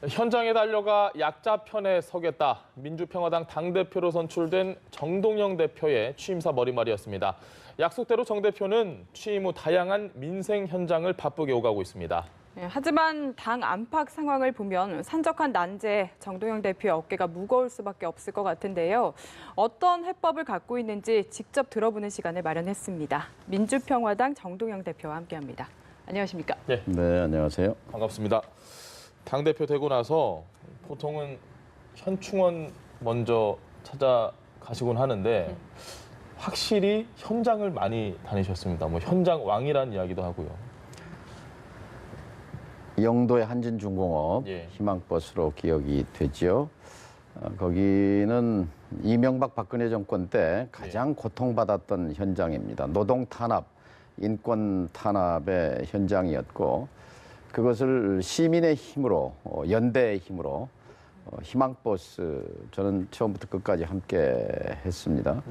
현장에 달려가 약자 편에 서겠다. 민주평화당 당대표로 선출된 정동영 대표의 취임사 머릿말이었습니다. 약속대로 정 대표는 취임 후 다양한 민생 현장을 바쁘게 오가고 있습니다. 하지만 당 안팎 상황을 보면 산적한 난제에 정동영 대표의 어깨가 무거울 수밖에 없을 것 같은데요. 어떤 해법을 갖고 있는지 직접 들어보는 시간을 마련했습니다. 민주평화당 정동영 대표와 함께합니다. 안녕하십니까? 네, 안녕하세요. 반갑습니다. 당대표 되고 나서 보통은 현충원 먼저 찾아가시곤 하는데 확실히 현장을 많이 다니셨습니다. 뭐 현장 왕이라는 이야기도 하고요. 영도의 한진중공업 희망버스로 기억이 되죠. 거기는 이명박 박근혜 정권 때 가장 고통받았던 현장입니다. 노동 탄압, 인권 탄압의 현장이었고 그것을 시민의 힘으로, 연대의 힘으로 희망버스, 저는 처음부터 끝까지 함께 했습니다.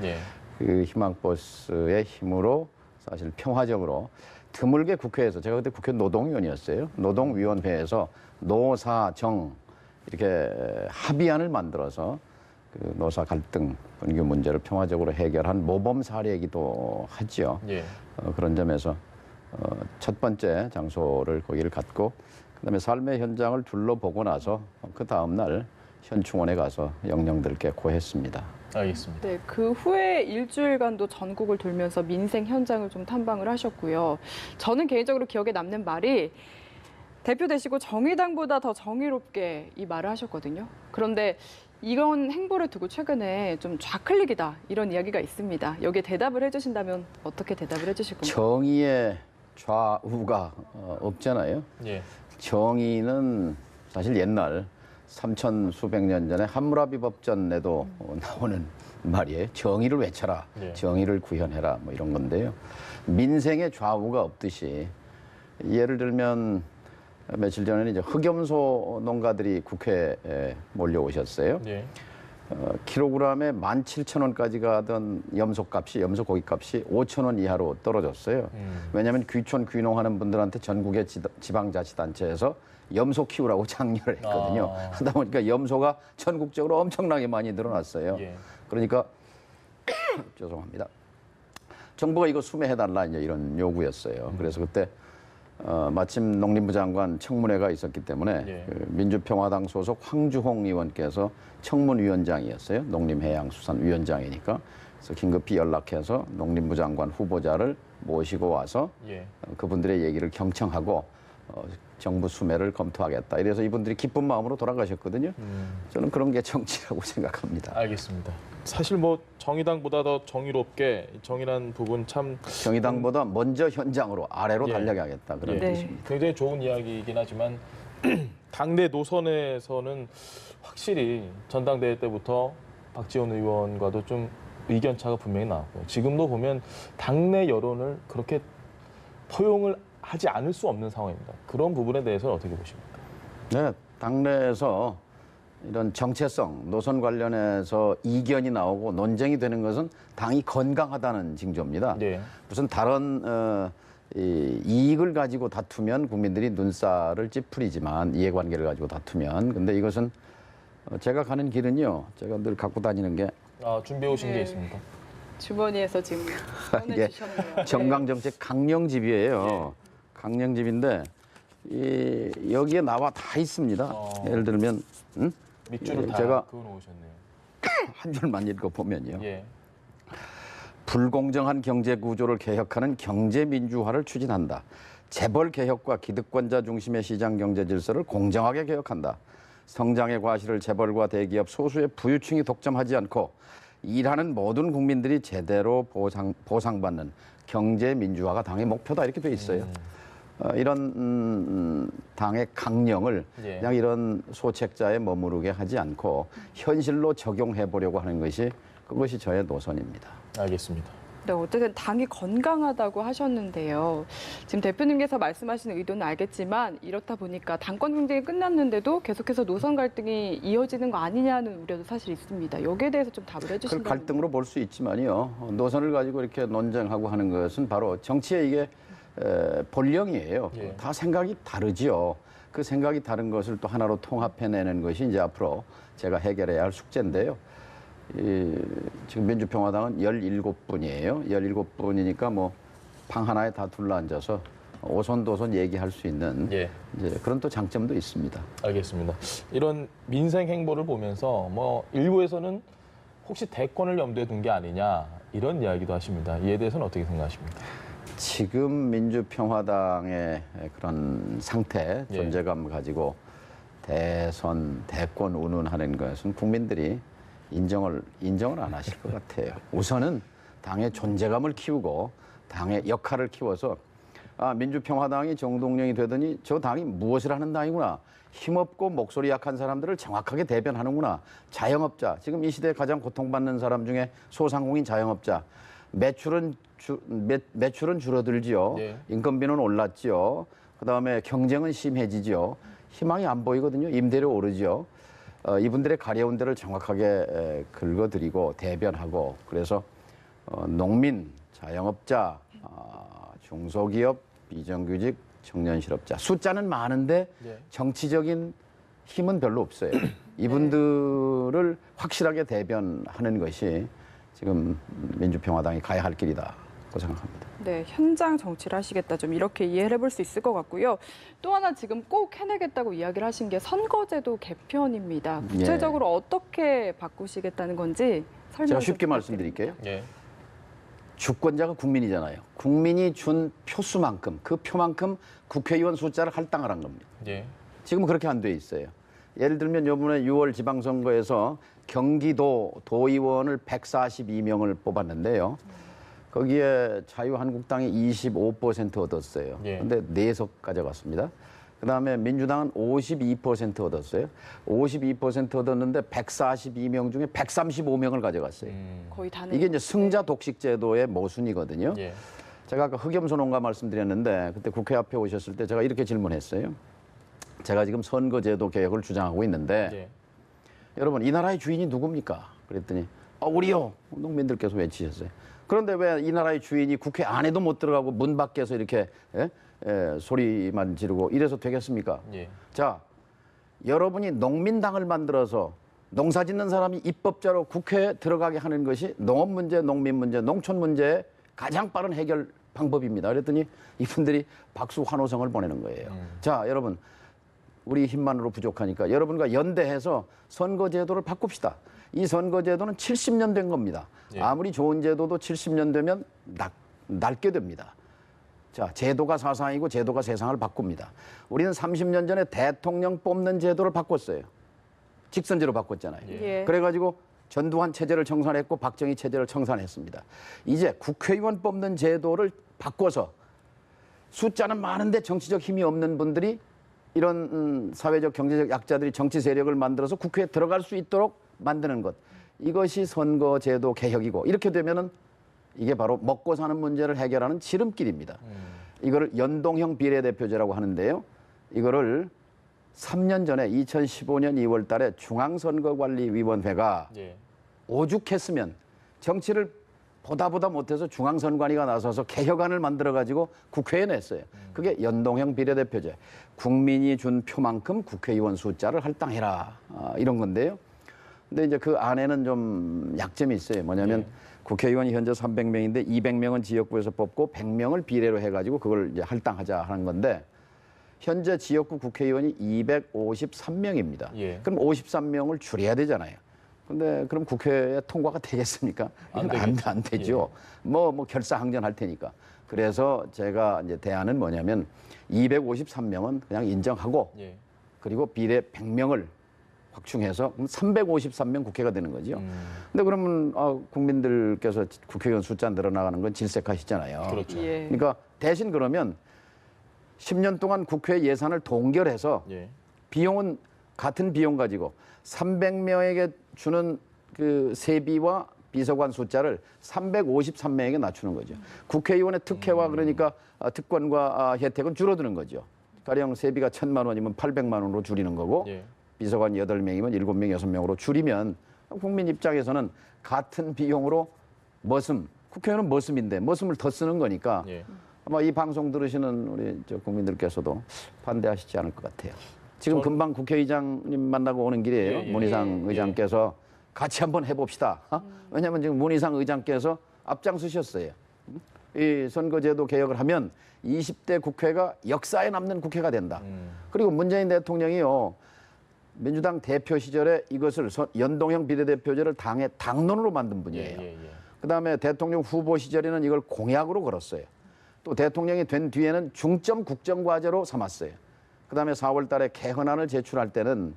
그 희망버스의 힘으로 사실 평화적으로 드물게 국회에서, 제가 그때 국회 노동위원이었어요. 노동위원회에서 노사정 이렇게 합의안을 만들어서 그 노사 갈등, 분규 문제를 평화적으로 해결한 모범 사례이기도 하죠. 그런 점에서 첫 번째 장소를 거기를 갖고 그다음에 삶의 현장을 둘러보고 나서 그 다음 날 현충원에 가서 영령들께 고했습니다. 알겠습니다. 네, 그 후에 일주일간도 전국을 돌면서 민생 현장을 좀 탐방을 하셨고요. 저는 개인적으로 기억에 남는 말이 대표 되시고 정의당보다 더 정의롭게 이 말을 하셨거든요. 그런데 이런 행보를 두고 최근에 좀 좌클릭이다 이런 이야기가 있습니다. 여기에 대답을 해주신다면 어떻게 대답을 해주실 건가요? 정의의 좌우가 없잖아요. 정의는 사실 옛날 3천 수백 년 전에 함무라비 법전에도 나오는 말이에요. 정의를 외쳐라, 정의를 구현해라, 뭐 이런 건데요. 민생의 좌우가 없듯이 예를 들면 며칠 전에는 이제 흑염소 농가들이 국회에 몰려오셨어요. 킬로그램에 17,000원까지 가던 염소값이, 염소고기값이 5,000원 이하로 떨어졌어요. 왜냐하면 귀촌 귀농하는 분들한테 전국의 지방자치단체에서 염소 키우라고 장려를 했거든요. 하다 보니까 염소가 전국적으로 엄청나게 많이 늘어났어요. 그러니까 죄송합니다. 정부가 이거 수매해달라 이제 이런 요구였어요. 그래서 그때 마침 농림부 장관 청문회가 있었기 때문에 그 민주평화당 소속 황주홍 의원께서 청문위원장이었어요. 농림해양수산위원장이니까. 그래서 긴급히 연락해서 농림부 장관 후보자를 모시고 와서 그분들의 얘기를 경청하고 정부 수매를 검토하겠다. 이래서 이분들이 기쁜 마음으로 돌아가셨거든요. 저는 그런 게 정치라고 생각합니다. 알겠습니다. 사실 뭐 정의당보다 더 정의롭게 정의란 부분 참 정의당보다 먼저 현장으로 아래로 달려가겠다 그런 뜻입니다. 굉장히 좋은 이야기이긴 하지만 당내 노선에서는 확실히 전당대회 때부터 박지원 의원과도 좀 의견차가 분명히 나왔고요. 지금도 보면 당내 여론을 그렇게 포용을 하지 않을 수 없는 상황입니다. 그런 부분에 대해서는 어떻게 보십니까? 네, 당내에서 이런 정체성, 노선 관련해서 이견이 나오고 논쟁이 되는 것은 당이 건강하다는 징조입니다. 무슨 다른 이익을 가지고 다투면 국민들이 눈살을 찌푸리지만 이해관계를 가지고 다투면 근데 이것은 제가 가는 길은요. 제가 늘 갖고 다니는 게 준비해 오신 게 있습니다. 주머니에서 지금 꺼내주셨네요. 정강정책 강령집이에요. 강령집인데 여기에 나와 다 있습니다. 예를 들면 밑줄을 다 제가 그어놓으셨네요. 한 줄만 읽어보면요. 불공정한 경제 구조를 개혁하는 경제민주화를 추진한다. 재벌 개혁과 기득권자 중심의 시장 경제 질서를 공정하게 개혁한다. 성장의 과실을 재벌과 대기업 소수의 부유층이 독점하지 않고 일하는 모든 국민들이 제대로 보상받는 경제민주화가 당의 목표다 이렇게 돼 있어요. 이런 당의 강령을 그냥 이런 소책자에 머무르게 하지 않고 현실로 적용해 보려고 하는 것이 그것이 저의 노선입니다. 알겠습니다. 네, 어쨌든 당이 건강하다고 하셨는데요. 지금 대표님께서 말씀하시는 의도는 알겠지만 이렇다 보니까 당권 경쟁이 끝났는데도 계속해서 노선 갈등이 이어지는 거 아니냐는 우려도 사실 있습니다. 여기에 대해서 좀 답을 해주신다면. 그걸 갈등으로 볼 수 있지만요. 노선을 가지고 이렇게 논쟁하고 하는 것은 바로 정치의 이게 본령이에요. 다 생각이 다르지요. 그 생각이 다른 것을 또 하나로 통합해내는 것이 이제 앞으로 제가 해결해야 할 숙제인데요. 지금 민주평화당은 17분이에요. 17분이니까 뭐 방 하나에 다 둘러앉아서 오손도손 얘기할 수 있는 예. 이제 그런 또 장점도 있습니다. 알겠습니다. 이런 민생 행보를 보면서 뭐 일부에서는 혹시 대권을 염두에 둔 게 아니냐 이런 이야기도 하십니다. 이에 대해서는 어떻게 생각하십니까? 지금 민주평화당의 그런 상태, 예. 존재감 가지고 대권 운운하는 것은 국민들이 인정을 안 하실 것 같아요. 우선은 당의 존재감을 키우고 당의 역할을 키워서 민주평화당이 정동영이 되더니 저 당이 무엇을 하는 당이구나. 힘없고 목소리 약한 사람들을 정확하게 대변하는구나. 자영업자, 지금 이 시대에 가장 고통받는 사람 중에 소상공인 자영업자. 매출은 줄어들지요. 네. 인건비는 올랐지요. 그다음에 경쟁은 심해지지요. 희망이 안 보이거든요. 임대료 오르지요. 이분들의 가려운 데를 정확하게 긁어드리고 대변하고 그래서 농민, 자영업자, 중소기업, 비정규직, 청년 실업자 숫자는 많은데 네. 정치적인 힘은 별로 없어요. 이분들을 확실하게 대변하는 것이 지금 민주평화당이 가야 할 길이다고 생각합니다. 네, 현장 정치를 하시겠다 좀 이렇게 이해를 해볼 수 있을 것 같고요. 또 하나 지금 꼭 해내겠다고 이야기를 하신 게 선거제도 개편입니다. 구체적으로 어떻게 바꾸시겠다는 건지 설명 제가 좀 쉽게 부탁드립니다. 말씀드릴게요. 예. 주권자가 국민이잖아요. 국민이 준 표수만큼 그 표만큼 국회의원 숫자를 할당하라는 겁니다. 예. 지금은 그렇게 안 돼 있어요. 예를 들면 이번에 6월 지방선거에서 경기도 도의원을 142명을 뽑았는데요. 거기에 자유한국당이 25% 얻었어요. 예. 그런데 4석 가져갔습니다. 그다음에 민주당은 52% 얻었어요. 52% 얻었는데 142명 중에 135명을 가져갔어요. 거의 다는 이게 이제 승자 독식 제도의 모순이거든요. 예. 제가 아까 흑염소 농가 말씀드렸는데 그때 국회 앞에 오셨을 때 제가 이렇게 질문했어요. 제가 지금 선거제도 개혁을 주장하고 있는데 예. 여러분 이 나라의 주인이 누굽니까? 그랬더니 우리요. 농민들께서 외치셨어요. 그런데 왜 이 나라의 주인이 국회 안에도 못 들어가고 문 밖에서 이렇게 소리만 지르고 이래서 되겠습니까? 예. 자, 여러분이 농민당을 만들어서 농사 짓는 사람이 입법자로 국회에 들어가게 하는 것이 농업 문제, 농민 문제, 농촌 문제의 가장 빠른 해결 방법입니다. 그랬더니 이분들이 박수 환호성을 보내는 거예요. 자, 여러분 우리 힘만으로 부족하니까 여러분과 연대해서 선거제도를 바꿉시다. 이 선거제도는 70년 된 겁니다. 예. 아무리 좋은 제도도 70년 되면 낡게 됩니다. 자, 제도가 사상이고 제도가 세상을 바꿉니다. 우리는 30년 전에 대통령 뽑는 제도를 바꿨어요. 직선제로 바꿨잖아요. 예. 그래가지고 전두환 체제를 청산했고 박정희 체제를 청산했습니다. 이제 국회의원 뽑는 제도를 바꿔서 숫자는 많은데 정치적 힘이 없는 분들이 이런 사회적 경제적 약자들이 정치 세력을 만들어서 국회에 들어갈 수 있도록 만드는 것. 이것이 선거제도 개혁이고 이렇게 되면은 이게 바로 먹고 사는 문제를 해결하는 지름길입니다. 이거를 연동형 비례대표제라고 하는데요. 이거를 3년 전에 2015년 2월 달에 중앙선거관리위원회가 예. 오죽했으면 정치를 보다 못해서 중앙선관위가 나서서 개혁안을 만들어가지고 국회에 냈어요. 그게 연동형 비례대표제. 국민이 준 표만큼 국회의원 숫자를 할당해라. 이런 건데요. 근데 이제 그 안에는 좀 약점이 있어요. 뭐냐면 국회의원이 현재 300명인데 200명은 지역구에서 뽑고 100명을 비례로 해가지고 그걸 이제 할당하자 하는 건데 현재 지역구 국회의원이 253명입니다. 예. 그럼 53명을 줄여야 되잖아요. 근데 그럼 국회에 통과가 되겠습니까? 안 되죠. 뭐 결사항전할 테니까. 그래서 제가 이제 대안은 뭐냐면 253명은 그냥 인정하고 예. 그리고 비례 100명을 확충해서 353명 국회가 되는 거죠. 근데 그러면 국민들께서 국회의원 숫자 늘어나가는 건 질색하시잖아요. 그렇죠. 예. 그러니까 대신 그러면 10년 동안 국회 예산을 동결해서 예. 비용은 같은 비용 가지고 300명에게 주는 그 세비와 비서관 숫자를 353명에게 낮추는 거죠. 국회의원의 특혜와 그러니까 특권과 혜택은 줄어드는 거죠. 가령 세비가 1,000만 원이면 800만 원으로 줄이는 거고 예. 비서관 8명이면 7명, 6명으로 줄이면 국민 국회의원은 머슴인데 머슴을 더 쓰는 거니까 예. 아마 이 방송 들으시는 우리 저 국민들께서도 반대하시지 않을 것 같아요. 지금 금방 국회의장님 만나고 오는 길이에요. 문희상 의장께서 같이 한번 해봅시다. 왜냐하면 지금 문희상 의장께서 앞장서셨어요. 이 선거제도 개혁을 하면 20대 국회가 역사에 남는 국회가 된다. 그리고 문재인 대통령이요. 민주당 대표 시절에 이것을 연동형 비례대표제를 당의 당론으로 만든 분이에요. 그다음에 대통령 후보 시절에는 이걸 공약으로 걸었어요. 또 대통령이 된 뒤에는 중점 국정과제로 삼았어요. 그다음에 4월 달에 개헌안을 제출할 때는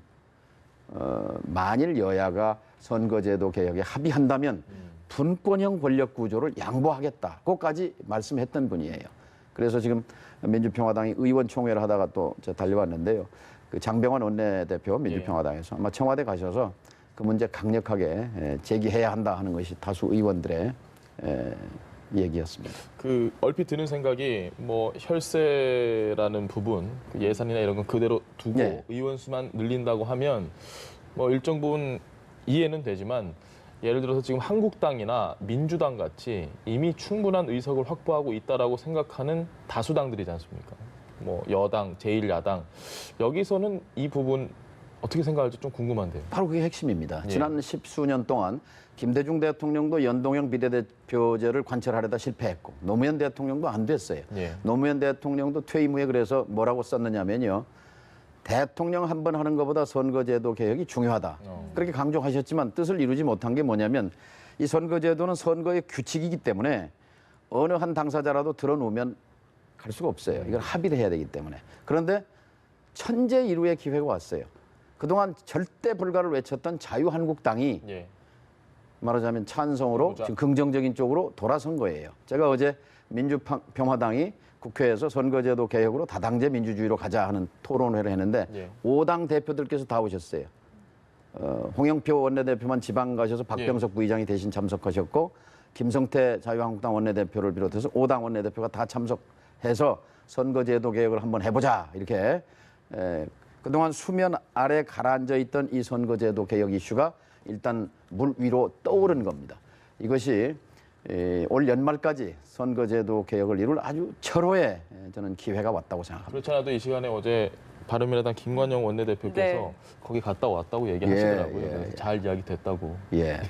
만일 여야가 선거제도 개혁에 합의한다면 분권형 권력 구조를 양보하겠다고까지 말씀했던 분이에요. 그래서 지금 민주평화당이 의원총회를 하다가 또 달려왔는데요. 그 장병환 원내대표 민주평화당에서 아마 청와대 가셔서 그 문제 강력하게 제기해야 한다 하는 것이 다수 의원들의 얘기였습니다. 그 얼핏 드는 생각이 뭐 혈세라는 부분, 그 예산이나 이런 건 그대로 두고 의원 수만 늘린다고 하면 뭐 일정 부분 이해는 되지만 예를 들어서 지금 한국당이나 민주당 같이 이미 충분한 의석을 확보하고 있다라고 생각하는 다수당들이지 않습니까? 뭐 여당, 제1야당 여기서는 이 부분 어떻게 생각할지 좀 궁금한데요. 바로 그게 핵심입니다. 지난 10수년 동안 김대중 대통령도 연동형 비례대표제를 관철하려다 실패했고 노무현 대통령도 안 됐어요. 노무현 대통령도 퇴임 후에 그래서 뭐라고 썼느냐면요. 대통령 한 번 하는 것보다 선거제도 개혁이 중요하다. 그렇게 강조하셨지만 뜻을 이루지 못한 게 뭐냐면 이 선거제도는 선거의 규칙이기 때문에 어느 한 당사자라도 들어놓으면 갈 수가 없어요. 이걸 합의를 해야 되기 때문에. 그런데 천재 일우의 기회가 왔어요. 그동안 절대 불가를 외쳤던 자유한국당이 말하자면 찬성으로 지금 긍정적인 쪽으로 돌아선 거예요. 제가 어제 민주평화당이 국회에서 선거제도 개혁으로 다당제 민주주의로 가자 하는 토론회를 했는데 5당 대표들께서 다 오셨어요. 홍영표 원내대표만 지방 가셔서 박병석 부의장이 대신 참석하셨고 김성태 자유한국당 원내대표를 비롯해서 5당 원내대표가 다 참석해서 선거제도 개혁을 한번 해보자 이렇게 그동안 수면 아래 가라앉아 있던 이 선거제도 개혁 이슈가 일단 물 위로 떠오른 겁니다. 이것이 올 연말까지 선거제도 개혁을 이룰 아주 철호의 저는 기회가 왔다고 생각합니다. 그렇지 않아도 이 시간에 어제 바른미래당 김관영 원내대표께서 거기 갔다 왔다고 얘기하시더라고요. 그래서 잘 이야기 됐다고. 네,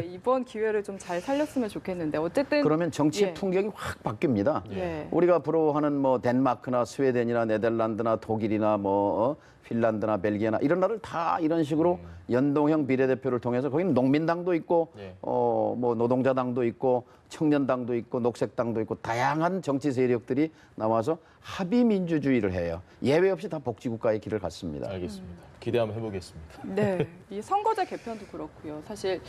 이번 기회를 좀 잘 살렸으면 좋겠는데 어쨌든 그러면 정치 풍경이 확 바뀝니다. 우리가 부러워하는 뭐 덴마크나 스웨덴이나 네덜란드나 독일이나 뭐 핀란드나 벨기에나 이런 나라를 다 이런 식으로 연동형 비례대표를 통해서 거기는 농민당도 있고 뭐 노동자당도 있고 청년당도 있고 녹색당도 있고 다양한 정치 세력들이 나와서 합의 민주주의를 해요. 예외 없이 다 복지국가의 길을 갔습니다. 알겠습니다. 기대 한번 해보겠습니다. 네, 이 선거제 개편도 그렇고요. 사실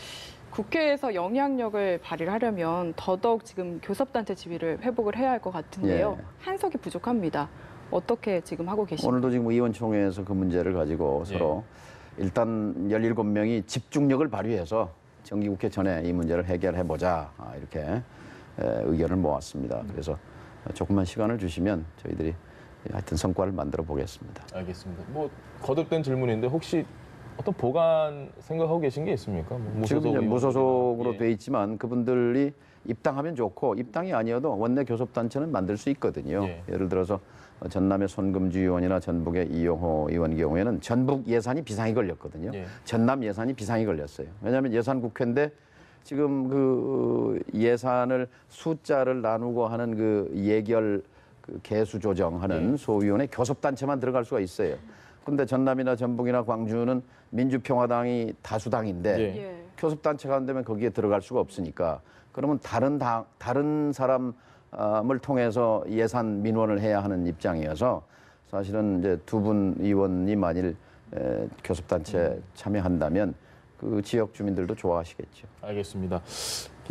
국회에서 영향력을 발휘를 하려면 더더욱 지금 교섭단체 지위를 회복을 해야 할 것 같은데요. 한석이 부족합니다. 어떻게 지금 하고 계십니까? 오늘도 지금 의원총회에서 그 문제를 가지고 서로 일단 17명이 집중력을 발휘해서 정기국회 전에 이 문제를 해결해보자 이렇게 의견을 모았습니다. 그래서 조금만 시간을 주시면 저희들이 하여튼 성과를 만들어 보겠습니다. 알겠습니다. 뭐 거듭된 질문인데 혹시 어떤 보관 생각하고 계신 게 있습니까? 뭐 지금 이제 무소속으로 돼 있지만 그분들이 입당하면 좋고 입당이 아니어도 원내 교섭단체는 만들 수 있거든요. 예를 들어서 전남의 손금주 의원이나 전북의 이용호 의원 경우에는 전북 예산이 비상이 걸렸거든요. 전남 예산이 비상이 걸렸어요. 왜냐하면 예산 국회인데 지금 그 예산을 숫자를 나누고 하는 그 예결 그 개수 조정하는 소위원회 교섭단체만 들어갈 수가 있어요. 그런데 전남이나 전북이나 광주는 민주평화당이 다수당인데 교섭단체가 안 되면 거기에 들어갈 수가 없으니까 그러면 다른 사람을 통해서 예산 민원을 해야 하는 입장이어서 사실은 이제 두 분 의원이 만일 교섭단체 참여한다면 그 지역 주민들도 좋아하시겠죠. 알겠습니다.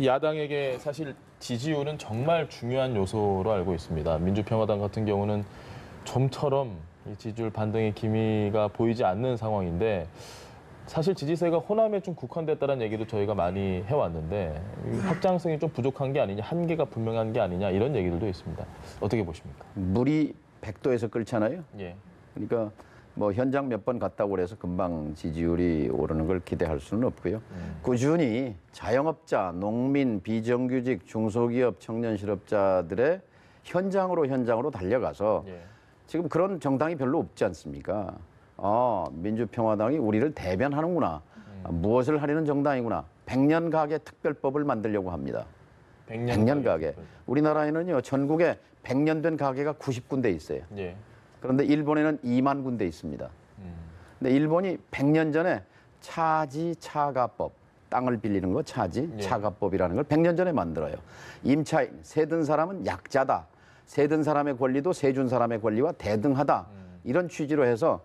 야당에게 사실 지지율은 정말 중요한 요소로 알고 있습니다. 민주평화당 같은 경우는 좀처럼 이 지지율 반등의 기미가 보이지 않는 상황인데 사실 지지세가 호남에 좀 국한됐다는 얘기도 저희가 많이 해왔는데 확장성이 좀 부족한 게 아니냐, 한계가 분명한 게 아니냐 이런 얘기들도 있습니다. 어떻게 보십니까? 물이 100도에서 끓잖아요. 그러니까 뭐 현장 몇 번 갔다고 그래서 금방 지지율이 오르는 걸 기대할 수는 없고요. 꾸준히 자영업자, 농민, 비정규직, 중소기업, 청년 실업자들의 현장으로 달려가서 예. 지금 그런 정당이 별로 없지 않습니까? 민주평화당이 우리를 대변하는구나. 무엇을 하려는 정당이구나. 100년 가게 특별법을 만들려고 합니다. 100년 가게. 우리나라에는요, 전국에 100년 된 가게가 90군데 있어요. 예. 그런데 일본에는 2만 군데 있습니다. 근데 일본이 100년 전에 차지차가법, 땅을 빌리는 거 차지, 예. 차가법이라는 걸 100년 전에 만들어요. 임차인, 세든 사람은 약자다. 세든 사람의 권리도 세준 사람의 권리와 대등하다. 이런 취지로 해서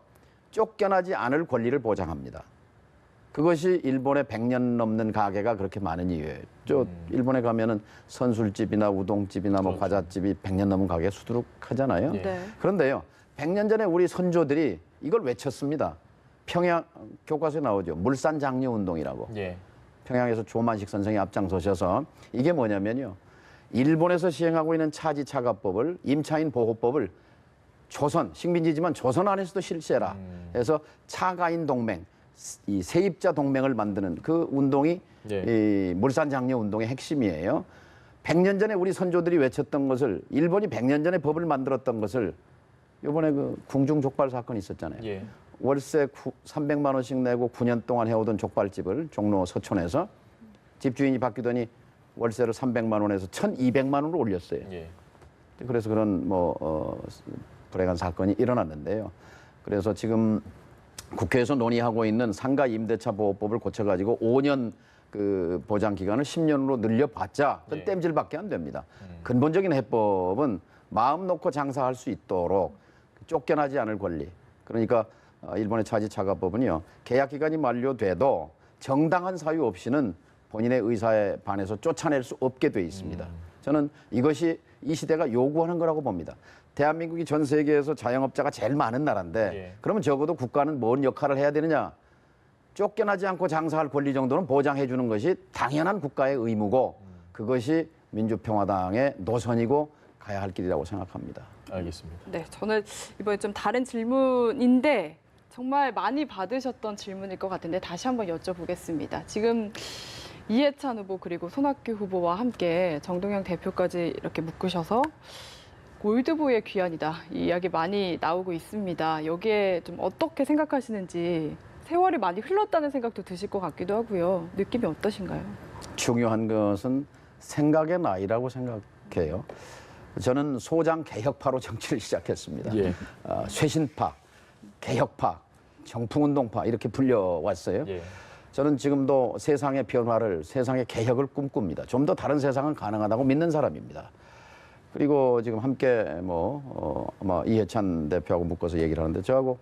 쫓겨나지 않을 권리를 보장합니다. 그것이 일본의 100년 넘는 가게가 그렇게 많은 이유예요. 일본에 가면은 선술집이나 우동집이나 뭐 그렇죠. 과자집이 100년 넘은 가게 수두룩하잖아요. 예. 네. 그런데요, 100년 전에 우리 선조들이 이걸 외쳤습니다. 평양 교과서에 나오죠. 물산 장려 운동이라고. 예. 평양에서 조만식 선생이 앞장서셔서 이게 뭐냐면요. 일본에서 시행하고 있는 차지차가법을 임차인 보호법을 조선 식민지지만 조선 안에서도 실시해라. 해서 차가인 동맹, 이 세입자 동맹을 만드는 그 운동이 이 물산 장려 운동의 핵심이에요. 100년 전에 우리 선조들이 외쳤던 것을 일본이 100년 전에 법을 만들었던 것을 이번에 그 궁중 족발 사건이 있었잖아요. 예. 월세 300만 원씩 내고 9년 동안 해오던 족발집을 종로 서촌에서 집주인이 바뀌더니 월세를 300만 원에서 1,200만 원으로 올렸어요. 예. 그래서 그런 불행한 사건이 일어났는데요. 그래서 지금 국회에서 논의하고 있는 상가 임대차 보호법을 고쳐가지고 5년 그 보장 기간을 10년으로 늘려봤자 그건 예. 땜질밖에 안 됩니다. 근본적인 해법은 마음 놓고 장사할 수 있도록 쫓겨나지 않을 권리. 그러니까 일본의 차지차가법은요. 계약 기간이 만료돼도 정당한 사유 없이는 본인의 의사에 반해서 쫓아낼 수 없게 돼 있습니다. 저는 이것이 이 시대가 요구하는 거라고 봅니다. 대한민국이 전 세계에서 자영업자가 제일 많은 나라인데 예. 그러면 적어도 국가는 뭔 역할을 해야 되느냐. 쫓겨나지 않고 장사할 권리 정도는 보장해 주는 것이 당연한 국가의 의무고 그것이 민주평화당의 노선이고 가야 할 길이라고 생각합니다. 알겠습니다. 네, 저는 이번에 좀 다른 질문인데 정말 많이 받으셨던 질문일 것 같은데 다시 한번 여쭤보겠습니다. 지금 이해찬 후보 그리고 손학규 후보와 함께 정동영 대표까지 이렇게 묶으셔서 골드보이의 귀환이다 이 이야기 많이 나오고 있습니다. 여기에 좀 어떻게 생각하시는지 세월이 많이 흘렀다는 생각도 드실 것 같기도 하고요. 느낌이 어떠신가요? 중요한 것은 생각의 나이라고 생각해요. 저는 소장 개혁파로 정치를 시작했습니다. 예. 쇄신파, 개혁파, 정풍운동파 이렇게 불려왔어요. 예. 저는 지금도 세상의 변화를, 세상의 개혁을 꿈꿉니다. 좀 더 다른 세상은 가능하다고 믿는 사람입니다. 그리고 지금 함께 아마 이해찬 대표하고 묶어서 얘기를 하는데 저하고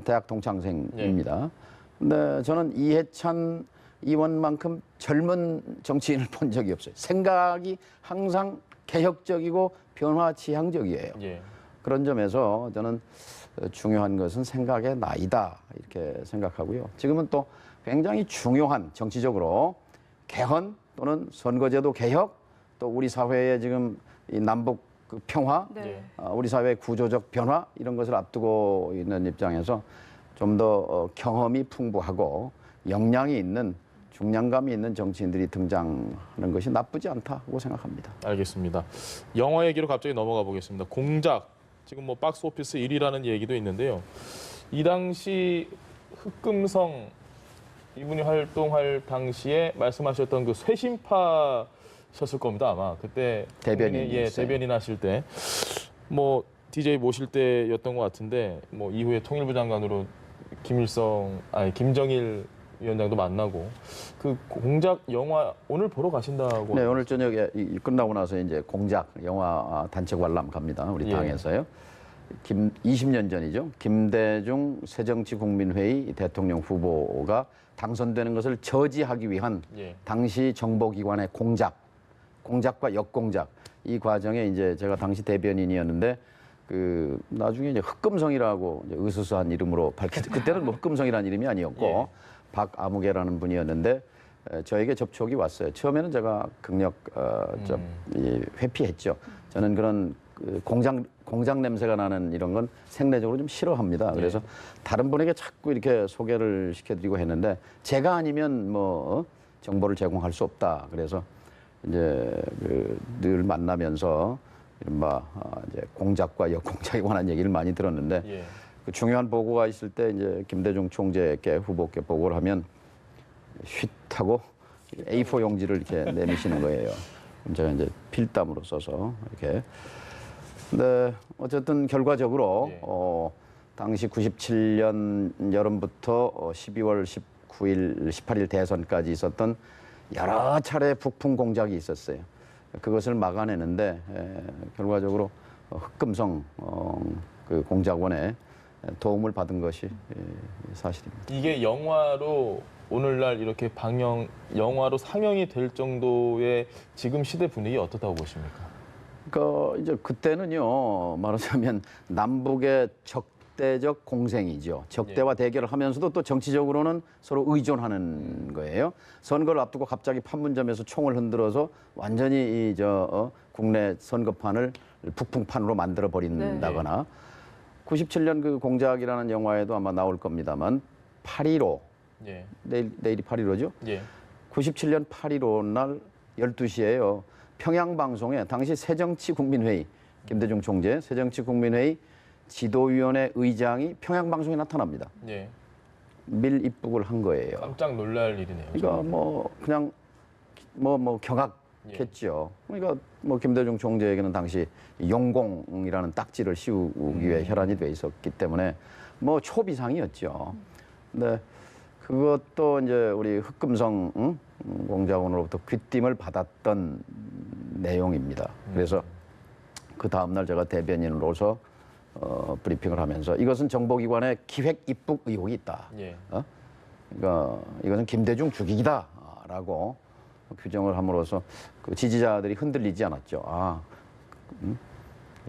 대학 동창생입니다. 근데 저는 이해찬 의원만큼 젊은 정치인을 본 적이 없어요. 생각이 항상 개혁적이고 변화 지향적이에요. 예. 그런 점에서 저는 중요한 것은 생각의 나이다 이렇게 생각하고요. 지금은 또 굉장히 중요한 정치적으로 개헌 또는 선거제도 개혁 또 우리 사회의 지금 이 남북 그 평화 네. 우리 사회의 구조적 변화 이런 것을 앞두고 있는 입장에서 좀 더 경험이 풍부하고 역량이 있는 중량감이 있는 정치인들이 등장하는 것이 나쁘지 않다고 생각합니다. 알겠습니다. 영화 얘기로 갑자기 넘어가 보겠습니다. 공작 지금 뭐 박스 오피스 1위라는 얘기도 있는데요. 이 당시 흑금성 이분이 활동할 당시에 말씀하셨던 그 쇄신파셨을 겁니다 아마 그때 대변인 대변인 하실 때 뭐 DJ 모실 때였던 것 같은데 뭐 이후에 통일부 장관으로 김정일 위원장도 만나고 그 공작 영화 오늘 보러 가신다고. 네, 오늘 저녁에 끝나고 나서 이제 공작 영화 단체 관람 갑니다. 우리 예. 당에서요. 20년 전이죠. 김대중 새정치국민회의 대통령 후보가 당선되는 것을 저지하기 위한 예. 당시 정보기관의 공작과 역공작 이 과정에 이제 제가 당시 대변인이었는데 그 나중에 이제 흑금성이라고 이제 으스스한 이름으로 그때는 뭐 흑금성이라는 이름이 아니었고 예. 박아무개라는 분이었는데 저에게 접촉이 왔어요. 처음에는 제가 극력 회피했죠. 저는 그런 그 공장 냄새가 나는 이런 건 생내적으로 좀 싫어합니다. 그래서 다른 분에게 자꾸 이렇게 소개를 시켜드리고 했는데 제가 아니면 뭐 정보를 제공할 수 없다. 그래서 이제 늘 만나면서 이른바 이제 공작과 역공작에 관한 얘기를 많이 들었는데 예. 그 중요한 보고가 있을 때 이제 김대중 총재께 후보께 보고를 하면 쉿 하고 A4 용지를 이렇게 내미시는 거예요. 그럼 제가 이제 필담으로 써서 이렇게. 근데 어쨌든 결과적으로 예. 당시 97년 여름부터 12월 19일, 18일 대선까지 있었던 여러 차례 북풍 공작이 있었어요. 그것을 막아내는데 결과적으로 흑금성 그 공작원의 도움을 받은 것이 사실입니다. 이게 영화로 오늘날 이렇게 영화로 상영이 될 정도의 지금 시대 분위기 어떻다고 보십니까? 이제 그때는요, 말하자면 남북의 적대적 공생이죠. 적대와 대결을 하면서도 또 정치적으로는 서로 의존하는 거예요. 선거를 앞두고 갑자기 판문점에서 총을 흔들어서 완전히 국내 선거판을 북풍판으로 만들어 버린다거나 97년 그 공작이라는 영화에도 아마 나올 겁니다만 8.15 예. 내일이 8.15죠? 예. 97년 8.15 날 12시에요. 평양방송에 당시 새정치국민회의, 김대중 총재 새정치국민회의 지도위원회 의장이 평양방송에 나타납니다. 예. 밀입북을 한 거예요. 깜짝 놀랄 일이네요. 그러니까 뭐 그냥 경악했죠. 그러니까 뭐 김대중 총재에게는 당시 용공이라는 딱지를 씌우기 위해 혈안이 돼 있었기 때문에 뭐 초비상이었죠. 근데 그것도 이제 우리 흑금성 공작원으로부터 귀띔을 받았던 내용입니다. 그래서 그 다음날 제가 대변인으로서 브리핑을 하면서 이것은 정보기관의 기획 입북 의혹이 있다. 예. 그러니까 이것은 김대중 죽이기다라고 규정을 함으로써 그 지지자들이 흔들리지 않았죠.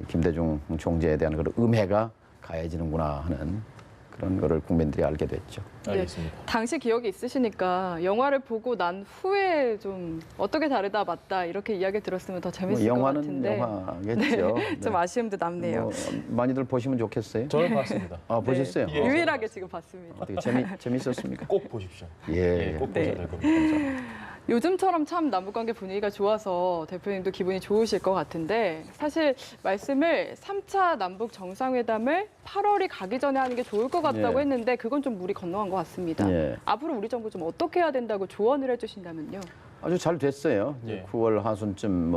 김대중 총재에 대한 그런 음해가 가해지는구나 하는 그런 거를 국민들이 알게 됐죠. 알겠습니다. 당시 기억이 있으시니까 영화를 보고 난 후에 좀 어떻게 다르다 맞다 이렇게 이야기 들었으면 더 재밌을 것 같은데. 영화겠죠. 좀 아쉬움도 남네요. 뭐 많이들 보시면 좋겠어요. 저는 봤습니다. 보셨어요? 예. 유일하게 지금 봤습니다. 어떻게 재밌었습니까? 꼭 보십시오. 예. 꼭 네. 보셔야 될 겁니다. 요즘처럼 참 남북관계 분위기가 좋아서 대표님도 기분이 좋으실 것 같은데 사실 말씀을 3차 남북 정상회담을 8월이 가기 전에 하는 게 좋을 것 같다고 예. 했는데 그건 좀 무리 건너간 것 같습니다. 예. 앞으로 우리 정부 좀 어떻게 해야 된다고 조언을 해주신다면요. 아주 잘 됐어요. 예. 9월 하순쯤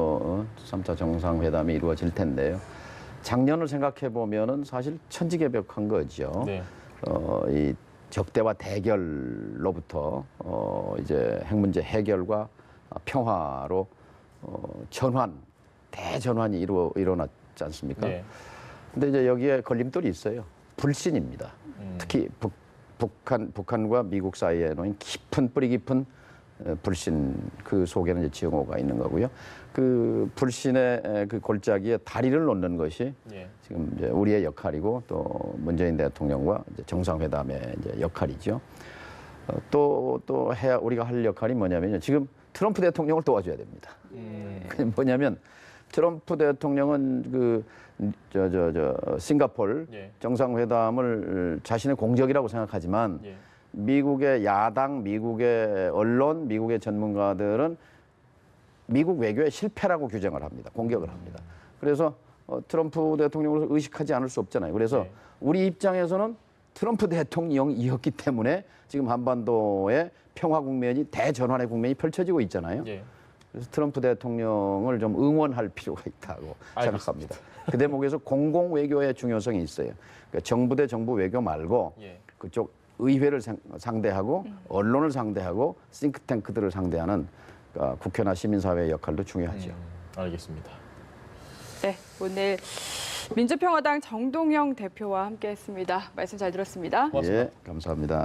3차 정상회담이 이루어질 텐데요. 작년을 생각해 보면은 사실 천지개벽한 거죠. 네. 이 적대와 대결로부터 이제 핵 문제 해결과 평화로 대전환이 일어났지 않습니까? 네. 근데 이제 여기에 걸림돌이 있어요. 불신입니다. 특히 북한과 미국 사이에 놓인 뿌리 깊은 불신, 그 속에는 이제 증오가 있는 거고요. 그 불신의 그 골짜기에 다리를 놓는 것이 예. 지금 이제 우리의 역할이고 또 문재인 대통령과 이제 정상회담의 이제 역할이죠. 또 우리가 할 역할이 뭐냐면요. 지금 트럼프 대통령을 도와줘야 됩니다. 그게 뭐냐면 트럼프 대통령은 싱가포르 예. 정상회담을 자신의 공적이라고 생각하지만 예. 미국의 야당, 미국의 언론, 미국의 전문가들은 미국 외교의 실패라고 규정을 합니다. 공격을 합니다. 그래서 트럼프 대통령을 의식하지 않을 수 없잖아요. 그래서 네. 우리 입장에서는 트럼프 대통령이었기 때문에 지금 한반도의 평화 국면이 대전환의 국면이 펼쳐지고 있잖아요. 예. 그래서 트럼프 대통령을 좀 응원할 필요가 있다고 알겠습니다. 생각합니다. 그 대목에서 공공 외교의 중요성이 있어요. 그러니까 정부 대 정부 외교 말고 예. 그쪽 의회를 상대하고 언론을 상대하고 싱크탱크들을 상대하는 국회나 시민사회의 역할도 중요하죠. 알겠습니다. 네, 오늘 민주평화당 정동영 대표와 함께했습니다. 말씀 잘 들었습니다. 고맙습니다. 예, 감사합니다.